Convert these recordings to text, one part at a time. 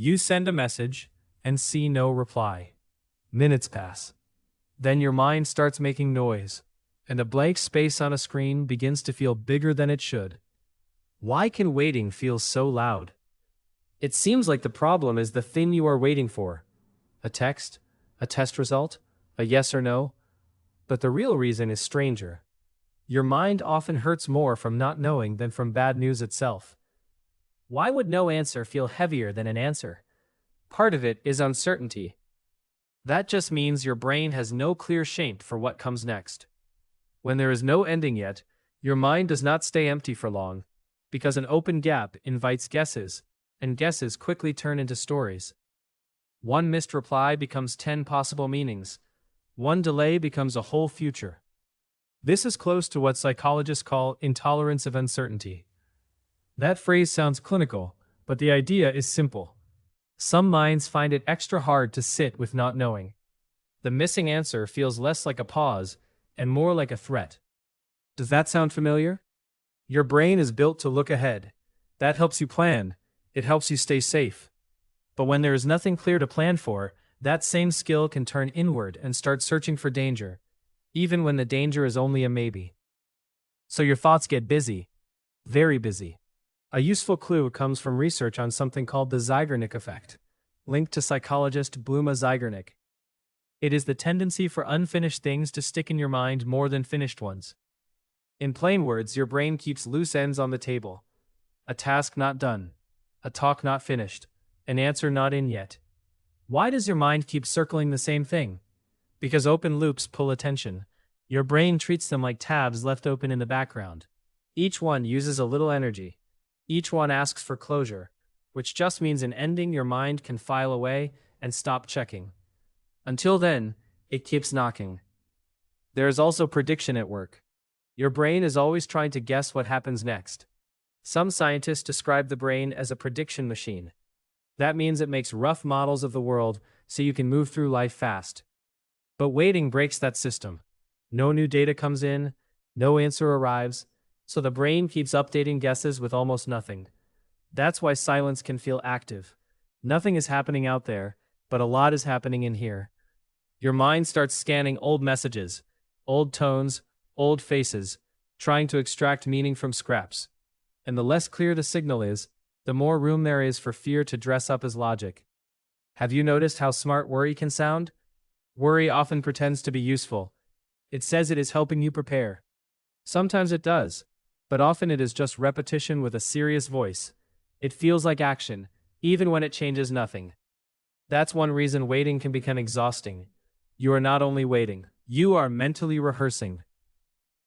You send a message and see no reply. Minutes pass. Then your mind starts making noise, and a blank space on a screen begins to feel bigger than it should. Why can waiting feel so loud? It seems like the problem is the thing you are waiting for. A text, a test result, a yes or no. But the real reason is stranger. Your mind often hurts more from not knowing than from bad news itself. Why would no answer feel heavier than an answer? Part of it is uncertainty. That just means your brain has no clear shape for what comes next. When there is no ending yet, your mind does not stay empty for long, because an open gap invites guesses, and guesses quickly turn into stories. One missed reply becomes 10 possible meanings. One delay becomes a whole future. This is close to what psychologists call intolerance of uncertainty. That phrase sounds clinical, but the idea is simple. Some minds find it extra hard to sit with not knowing. The missing answer feels less like a pause and more like a threat. Does that sound familiar? Your brain is built to look ahead. That helps you plan. It helps you stay safe. But when there is nothing clear to plan for, that same skill can turn inward and start searching for danger, even when the danger is only a maybe. So your thoughts get busy. Very busy. A useful clue comes from research on something called the Zeigarnik effect, linked to psychologist Bluma Zeigarnik. It is the tendency for unfinished things to stick in your mind more than finished ones. In plain words, your brain keeps loose ends on the table. A task not done. A talk not finished. An answer not in yet. Why does your mind keep circling the same thing? Because open loops pull attention. Your brain treats them like tabs left open in the background. Each one uses a little energy. Each one asks for closure, which just means an ending your mind can file away and stop checking. Until then, it keeps knocking. There is also prediction at work. Your brain is always trying to guess what happens next. Some scientists describe the brain as a prediction machine. That means it makes rough models of the world so you can move through life fast. But waiting breaks that system. No new data comes in, no answer arrives, so the brain keeps updating guesses with almost nothing. That's why silence can feel active. Nothing is happening out there, but a lot is happening in here. Your mind starts scanning old messages, old tones, old faces, trying to extract meaning from scraps. And the less clear the signal is, the more room there is for fear to dress up as logic. Have you noticed how smart worry can sound? Worry often pretends to be useful. It says it is helping you prepare. Sometimes it does, but often it is just repetition with a serious voice. It feels like action, even when it changes nothing. That's one reason waiting can become exhausting. You are not only waiting, you are mentally rehearsing.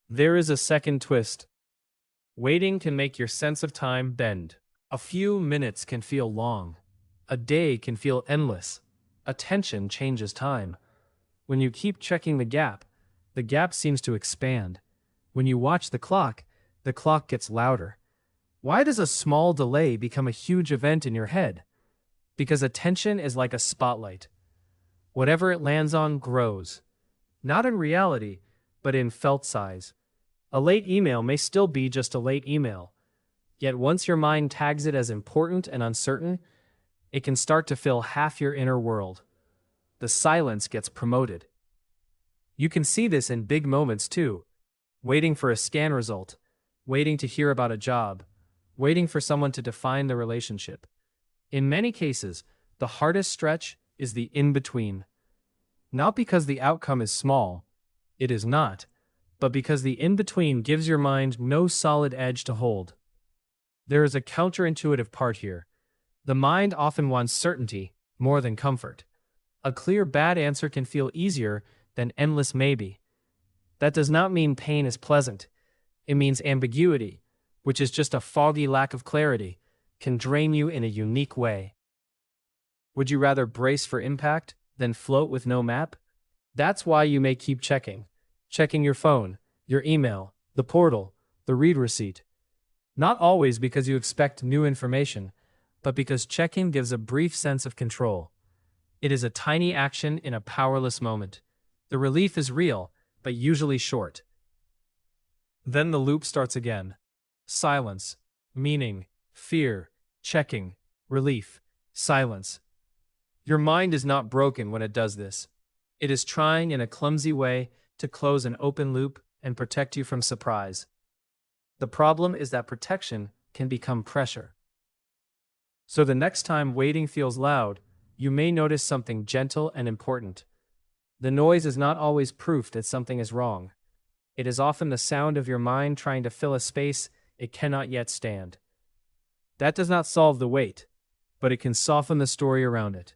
There is a second twist. Waiting can make your sense of time bend. A few minutes can feel long. A day can feel endless. Attention changes time. When you keep checking the gap seems to expand. When you watch the clock gets louder. Why does a small delay become a huge event in your head? Because attention is like a spotlight. Whatever it lands on grows. Not in reality, but in felt size. A late email may still be just a late email. Yet once your mind tags it as important and uncertain, it can start to fill half your inner world. The silence gets promoted. You can see this in big moments too. Waiting for a scan result. Waiting to hear about a job. Waiting for someone to define the relationship. In many cases, the hardest stretch is the in-between. Not because the outcome is small. It is not. But because the in-between gives your mind no solid edge to hold. There is a counterintuitive part here. The mind often wants certainty more than comfort. A clear bad answer can feel easier than endless maybe. That does not mean pain is pleasant. It means ambiguity, which is just a foggy lack of clarity, can drain you in a unique way. Would you rather brace for impact than float with no map? That's why you may keep checking. Checking your phone, your email, the portal, the read receipt. Not always because you expect new information, but because checking gives a brief sense of control. It is a tiny action in a powerless moment. The relief is real, but usually short. Then the loop starts again. Silence, meaning, fear, checking, relief, Silence. Your mind is not broken when it does this. It is trying in a clumsy way to close an open loop and protect you from surprise. The problem is that protection can become pressure. So the next time waiting feels loud, you may notice something gentle and important. The noise is not always proof that something is wrong. It is often the sound of your mind trying to fill a space it cannot yet stand. That does not solve the wait, but it can soften the story around it.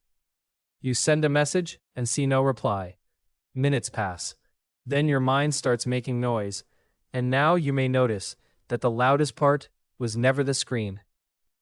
You send a message and see no reply. Minutes pass. Then your mind starts making noise, and now you may notice that the loudest part was never the screen.